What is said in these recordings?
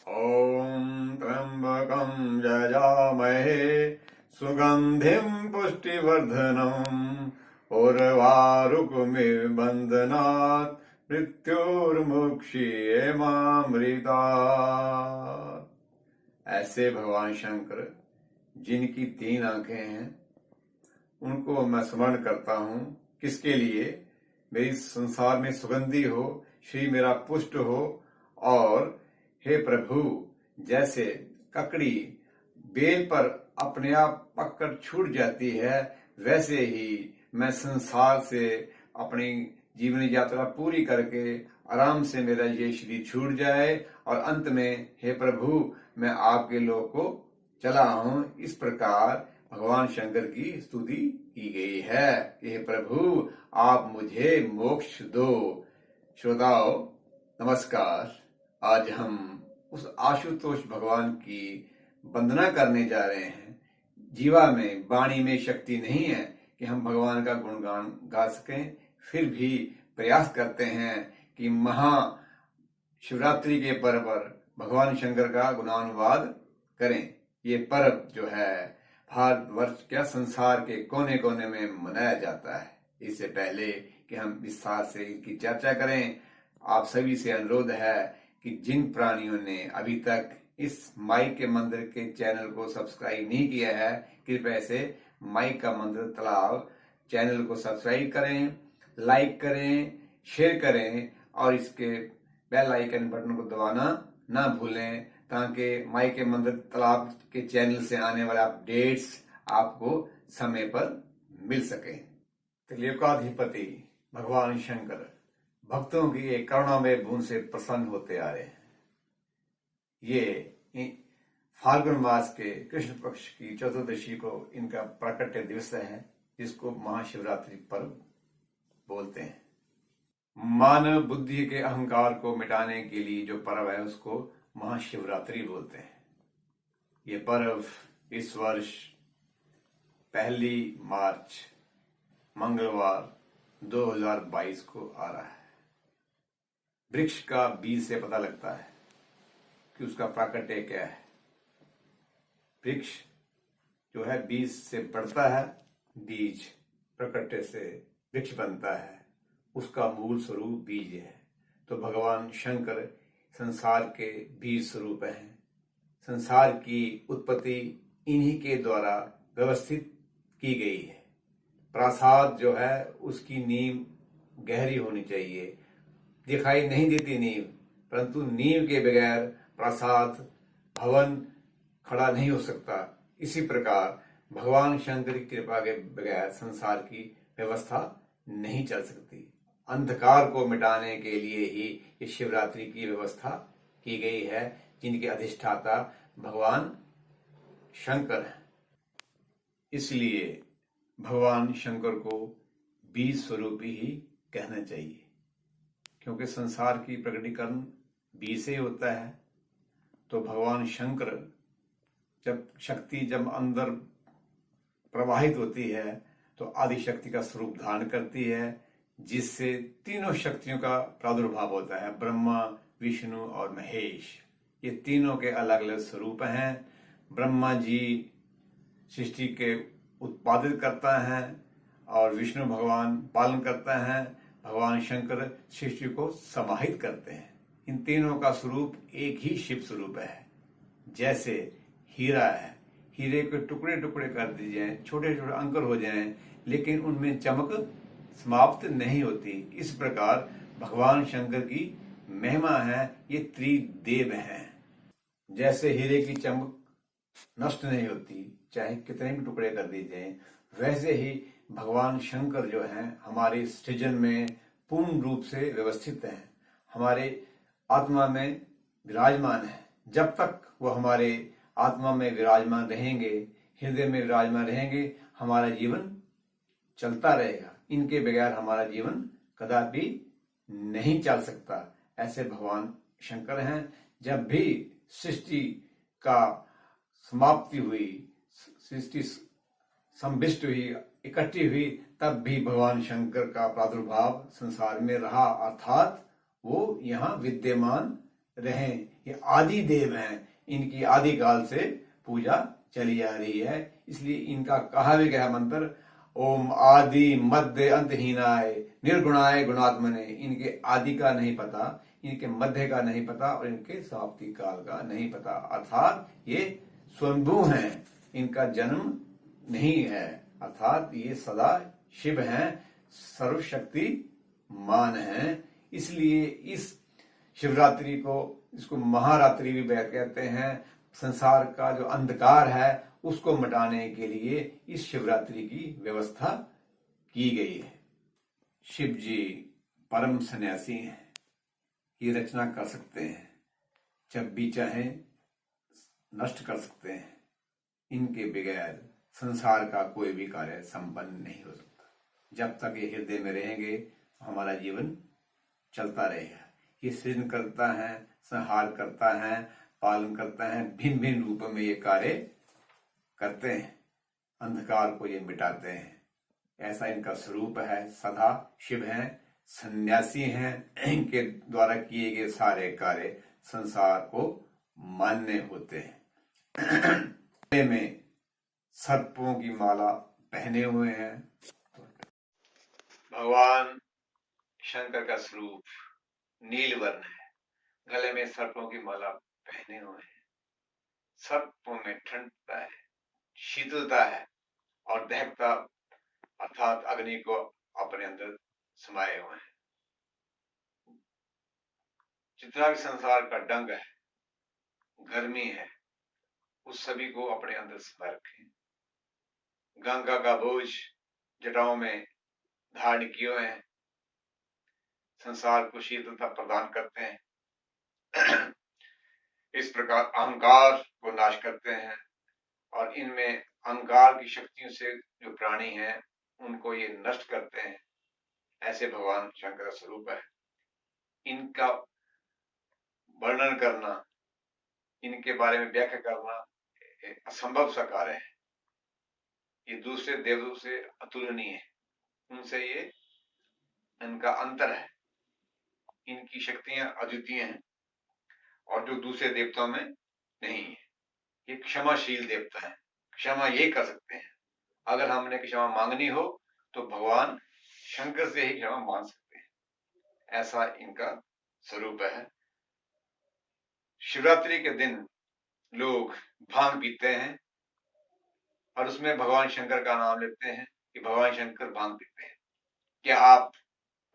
ॐ त्र्यम्बकं यजामहे सुगन्धिं पुष्टिवर्धनम् उर्वारुकमिव बन्धनात् मृत्युर्मुक्षीयमामृतात्। ऐसे भगवान शंकर जिनकी 3 आंखें हैं उनको मैं स्मरण करता हूँ। किसके लिए? मेरी संसार में सुगंधी हो, श्री मेरा पुष्ट हो। और हे प्रभु, जैसे ककड़ी बेल पर अपने आप पककर छूट जाती है, वैसे ही मैं संसार से अपनी जीवन यात्रा पूरी करके आराम से मेरा ये शरीर छूट जाए और अंत में हे प्रभु मैं आपके लोक को चला हूं। इस प्रकार भगवान शंकर की स्तुति की गई है। हे प्रभु, आप मुझे मोक्ष दो। श्रोताओ नमस्कार। आज हम उस आशुतोष भगवान की वंदना करने जा रहे हैं। जीवा में, वाणी में शक्ति नहीं है कि हम भगवान का गुणगान गा सकें, फिर भी प्रयास करते हैं कि महा शिवरात्रि के पर्व पर भगवान शंकर का गुणानुवाद करें। ये पर्व जो है भारतवर्ष क्या संसार के कोने कोने में मनाया जाता है। इससे पहले कि हम विस्तार से इनकी चर्चा करें, आप सभी से अनुरोध है कि जिन प्राणियों ने अभी तक इस माई के मंदिर के चैनल को सब्सक्राइब नहीं किया है, कृपया से माई का मंदिर तालाब चैनल को सब्सक्राइब करें, लाइक करें, शेयर करें और इसके बेल आइकन बटन को दबाना ना भूलें, ताकि माई के मंदिर तालाब के चैनल से आने वाले अपडेट्स आपको समय पर मिल सके। त्रिलोकाधिपति भगवान शंकर भक्तों की एक करुणामय बूंद से प्रसन्न होते आ रहे हैं। ये फाल्गुन मास के कृष्ण पक्ष की चतुर्दशी को इनका प्राकट्य दिवस है, जिसको महाशिवरात्रि पर्व बोलते हैं। मानव बुद्धि के अहंकार को मिटाने के लिए जो पर्व है उसको महाशिवरात्रि बोलते हैं। ये पर्व इस वर्ष 1 मार्च मंगलवार 2022 को आ रहा है। वृक्ष का बीज से पता लगता है कि उसका प्राकट्य क्या है। वृक्ष जो है बीज से बढ़ता है, बीज प्राकट्य से वृक्ष बनता है, उसका मूल स्वरूप बीज है। तो भगवान शंकर संसार के बीज स्वरूप हैं। संसार की उत्पत्ति इन्हीं के द्वारा व्यवस्थित की गई है। प्रासाद जो है उसकी नींव गहरी होनी चाहिए। दिखाई नहीं देती नींव, परंतु नींव के बगैर प्रासाद भवन खड़ा नहीं हो सकता। इसी प्रकार भगवान शंकर की कृपा के बगैर संसार की व्यवस्था नहीं चल सकती। अंधकार को मिटाने के लिए ही इस शिवरात्रि की व्यवस्था की गई है, जिनके अधिष्ठाता भगवान शंकर हैं। इसलिए भगवान शंकर को बीज स्वरूप ही कहना चाहिए, क्योंकि संसार की प्रकटीकरण बीज से होता है। तो भगवान शंकर जब अंदर प्रवाहित होती है तो आदि शक्ति का स्वरूप धारण करती है, जिससे तीनों शक्तियों का प्रादुर्भाव होता है। ब्रह्मा, विष्णु और महेश, ये तीनों के अलग अलग स्वरूप हैं। ब्रह्मा जी सृष्टि के उत्पादित करता है और विष्णु भगवान पालन करता है, भगवान शंकर सृष्टि को समाहित करते हैं। इन तीनों का स्वरूप एक ही शिव स्वरूप है। जैसे हीरा है, हीरे के टुकड़े टुकड़े कर दिए जाएं, छोटे छोटे अंकुर हो जाएं, लेकिन उनमें चमक समाप्त नहीं होती। इस प्रकार भगवान शंकर की महिमा है, ये त्रिदेव हैं। जैसे हीरे की चमक नष्ट नहीं होती, चाहे कितने भी टुकड़े कर दिए जाएं, वैसे ही भगवान शंकर जो हैं हमारे सृजन में पूर्ण रूप से व्यवस्थित हैं, हमारे आत्मा में विराजमान है। जब तक वो हमारे आत्मा में विराजमान रहेंगे, हृदय में विराजमान रहेंगे, हमारा जीवन चलता रहेगा। इनके बगैर हमारा जीवन कदापि नहीं चल सकता। ऐसे भगवान शंकर हैं। जब भी सृष्टि का समाप्ति हुई, सृष्टि संविष्ट हुई, इकट्ठी हुई, तब भी भगवान शंकर का प्रादुर्भाव संसार में रहा, अर्थात वो यहाँ विद्यमान रहें। ये आदि देव हैं, इनकी आदि काल से पूजा चली आ रही है। इसलिए इनका कहा भी गया मंत्र, ओम आदि मध्य अंतहीनाय निर्गुणाय गुणात्मने। इनके आदि का नहीं पता, इनके मध्य का नहीं पता और इनके समाप्ति काल का नहीं पता। अर्थात ये स्वयंभू हैं, इनका जन्म नहीं है। अर्थात ये सदा शिव हैं, सर्वशक्ति मान हैं। इसलिए इस शिवरात्रि को, इसको महारात्रि भी कहते हैं। संसार का जो अंधकार है उसको मिटाने के लिए इस शिवरात्रि की व्यवस्था की गई है। शिव जी परम सन्यासी हैं, ये रचना कर सकते हैं, जब भी चाहें नष्ट कर सकते हैं। इनके बगैर संसार का कोई भी कार्य संपन्न नहीं हो सकता। जब तक ये हृदय में रहेंगे हमारा जीवन चलता रहेगा। ये सृजन करता है, संहार करता है, पालन करता है, भिन्न भिन्न रूपों में ये कार्य करते हैं, अंधकार को ये मिटाते हैं। ऐसा इनका स्वरूप है। सदा शिव हैं, सन्यासी हैं। इनके द्वारा किए गए सारे कार्य संसार को मान्य होते हैं। में सर्पों की माला पहने हुए हैं। भगवान शंकर का स्वरूप नीलवर्ण है, गले में सर्पों की माला पहने हुए हैं। सर्पों में ठंडता है, शीतलता है और दहकता अर्थात अग्नि को अपने अंदर समाये हुए हैं। जितना भी संसार का डंग है, गर्मी है, उस सभी को अपने अंदर समाये रखें। गंगा का बोझ जटाओं में धारण किए हुए हैं, संसार को शीतलता प्रदान करते हैं। इस प्रकार अहंकार को नाश करते हैं और इनमें अहंकार की शक्तियों से जो प्राणी हैं उनको ये नष्ट करते हैं। ऐसे भगवान शंकर का स्वरूप है। इनका वर्णन करना, इनके बारे में व्याख्या करना असंभव सा कार्य है। ये दूसरे देवों से अतुलनीय है, उनसे ये इनका अंतर है। इनकी शक्तियां अद्वितीय हैं और जो दूसरे देवताओं में नहीं है। ये क्षमाशील देवता है, क्षमा ये कर सकते हैं। अगर हमने क्षमा मांगनी हो तो भगवान शंकर से ही क्षमा मांग सकते हैं। ऐसा इनका स्वरूप है। शिवरात्रि के दिन लोग भांग पीते हैं और उसमें भगवान शंकर का नाम लेते हैं कि भगवान शंकर भांग पीते हैं। क्या आप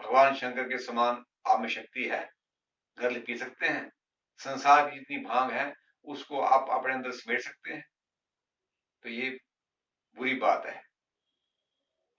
भगवान शंकर के समान आप में शक्ति है? घर पी सकते हैं? संसार की जितनी भांग है उसको आप अपने अंदर समेट सकते हैं? तो ये बुरी बात है,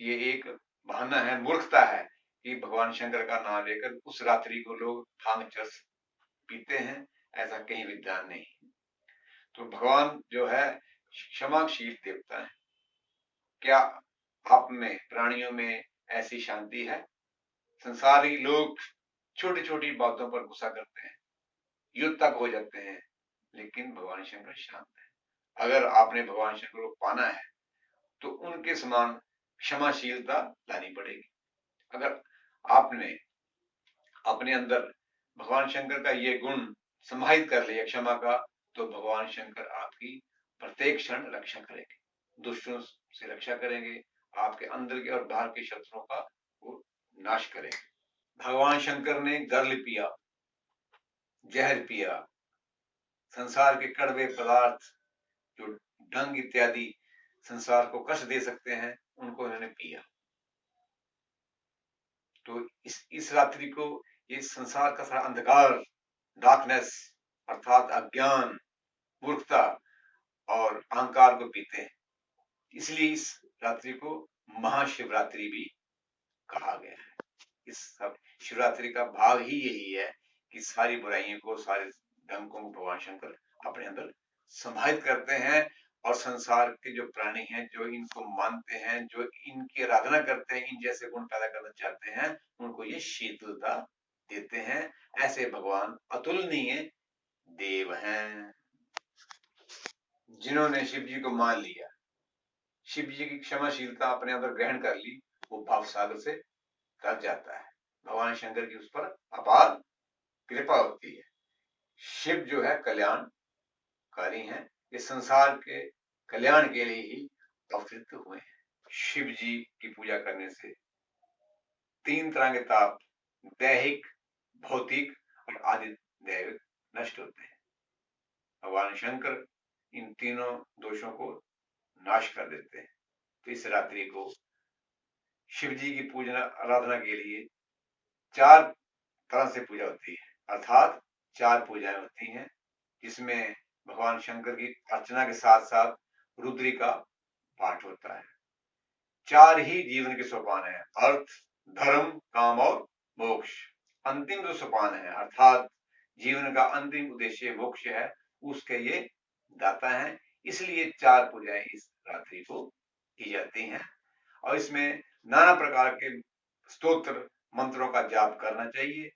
ये एक बहाना है, मूर्खता है कि भगवान शंकर का नाम लेकर उस रात्रि को लोग भांग चरस पीते हैं। ऐसा कहीं विद्वान नहीं। तो भगवान जो है क्षमाशील देवता है। क्या आप में, प्राणियों में ऐसी शांति है? संसारी लोग छोटी छोटी बातों पर गुस्सा करते हैं, युद्ध तक हो जाते हैं, लेकिन भगवान शंकर शांत है। अगर आपने भगवान शंकर को पाना है तो उनके समान क्षमाशीलता लानी पड़ेगी। अगर आपने अपने अंदर भगवान शंकर का ये गुण समाहित कर लिया क्षमा का, तो भगवान शंकर आपकी प्रत्येक क्षण रक्षा करेंगे, दुष्टों से रक्षा करेंगे, आपके अंदर के और बाहर के शत्रुओं का वो नाश करेंगे। भगवान शंकर ने गर्ल पिया, जहर पिया, संसार के कड़वे पदार्थ जो डंग इत्यादि संसार को कष्ट दे सकते हैं उनको इन्होंने पिया। तो इस रात्रि को ये संसार का सारा अंधकार, डार्कनेस अर्थात अज्ञान, मूर्खता और अहंकार को पीते हैं। इसलिए इस रात्रि को महाशिवरात्रि भी कहा गया है। इस सब शिवरात्रि का भाव ही यही है कि सारी बुराइयों को, सारे डंकों को भगवान शंकर अपने अंदर समाहित करते हैं और संसार के जो प्राणी हैं, जो इनको मानते हैं, जो इनकी आराधना करते हैं, इन जैसे गुण पैदा करना चाहते हैं, उनको ये शीतलता देते हैं। ऐसे भगवान अतुलनीय देव हैं। जिन्होंने शिव जी को मान लिया, शिव जी की क्षमाशीलता अपने अंदर ग्रहण कर ली, वो भाव सागर से तर जाता है। भगवान शंकर की उस पर अपार कृपा होती है। शिव जो है कल्याणकारी हैं, ये संसार के कल्याण के लिए ही अवतरित हुए हैं। शिव जी की पूजा करने से 3 तरह के ताप, दैहिक, भौतिक और आदि दैविक नष्ट होते हैं। भगवान शंकर इन तीनों दोषों को नाश कर देते हैं। तो इस रात्रि को शिव जी की पूजना आराधना के लिए 4 तरह से पूजा होती है, अर्थात 4 पूजाएं होती हैं, जिसमें भगवान शंकर की अर्चना के साथ साथ रुद्री का पाठ होता है। 4 ही जीवन के सोपान है, अर्थ, धर्म, काम और मोक्ष। अंतिम जो सोपान है अर्थात जीवन का अंतिम उद्देश्य मोक्ष है, उसके ये दाता है। इसलिए 4 पूजाएं इस रात्रि को की जाती हैं और इसमें नाना प्रकार के स्तोत्र मंत्रों का जाप करना चाहिए।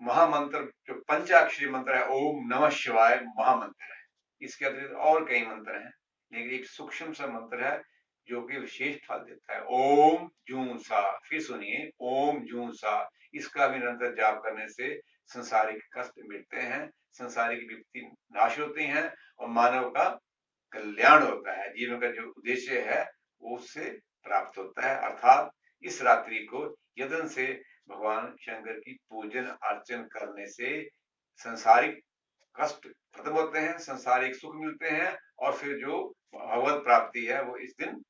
महामंत्र जो पंचाक्षरी मंत्र है ओम नमः शिवाय महामंत्र है। इसके अतिरिक्त और कई मंत्र हैं, लेकिन एक सूक्ष्म सा मंत्र है जो कि विशेष फल देता है, ओम जूं सा। फिर सुनिए, ओम जूं सा। इसका भी निरंतर जाप करने से संसारिक कष्ट मिटते हैं, संसारिक विपत्ति नाश होती हैं और मानव का कल्याण होता है। जीवन का जो उद्देश्य है वो उससे प्राप्त होता है। अर्थात इस रात्रि को यत्न से भगवान शंकर की पूजन अर्चन करने से संसारिक कष्ट खत्म होते हैं, संसारिक सुख मिलते हैं और फिर जो भगवत प्राप्ति है वो इस दिन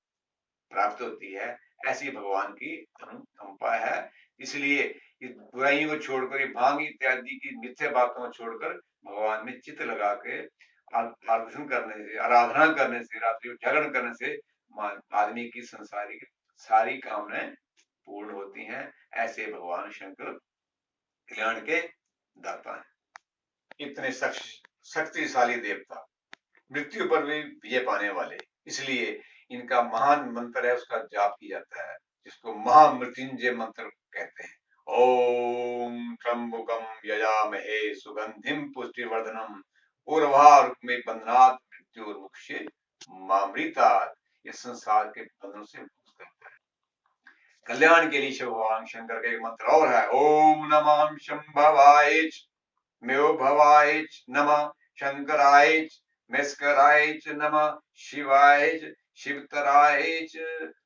प्राप्त होती है। ऐसी भगवान की अनुकंपा है। इसलिए इस बुराइयों को छोड़कर, ये भांग इत्यादि की मिथ्या बातों को छोड़कर भगवान में चित्त लगा के आराधन करने से, आराधना करने से, रात्रि को जागरण करने से आदमी की संसारिक सारी कामनाएं पूर्ण होती हैं। ऐसे भगवान शंकर कल्याण के दाता हैं। इतने शक्तिशाली देवता, मृत्यु पर भी विजय पाने वाले, इसलिए इनका महान मंत्र है, उसका जाप किया जाता है, जिसको महामृत्युंजय मंत्र कहते हैं। ओम त्र्यंबकम यजामहे सुगंधिम पुष्टिवर्धनम उर्वारुकमे बंधनात् मृत्युर्मुक्षे मामृतात्। ये संसार के बंधनों से मुक्त करता है। कल्याण के लिए शिव भगवान शंकर का एक मंत्र और है, ओम नमः शंभवाय मेव भवाय नमः शंकराय मेस्कराय नमः शिवाय शिवतराय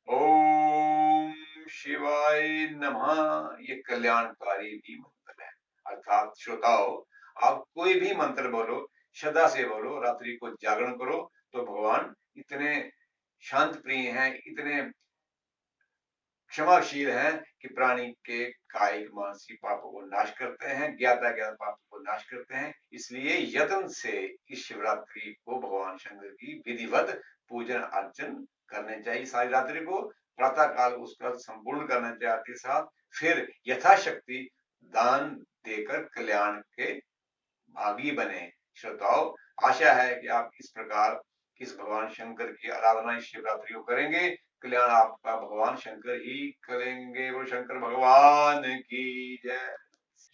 ओम शिवाय नमः। ये कल्याणकारी भी मंत्र है। अर्थात श्रोताओ, आप कोई भी मंत्र बोलो, श्रद्धा से बोलो, रात्रि को जागरण करो, तो भगवान इतने शांत प्रिय हैं, इतने क्षमाशील हैं कि प्राणी के कायिक मानसिक पापों को नाश करते हैं, ज्ञाता ज्ञात पापों को नाश करते हैं। इसलिए यत्न से इस शिवरात्रि को भगवान शंकर की विधिवत पूजन अर्चन करने चाहिए। सारी रात्रि को प्रातः काल उसका संपूर्ण करना चाहिए, साथ फिर यथाशक्ति दान देकर कल्याण के भागी बने। श्रोताओ, आशा है कि आप इस प्रकार इस भगवान शंकर की आराधना इस शिवरात्रि को करेंगे, कल्याण आपका भगवान शंकर ही करेंगे। वो शंकर भगवान की जय।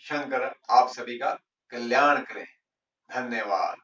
शंकर आप सभी का कल्याण करें। धन्यवाद।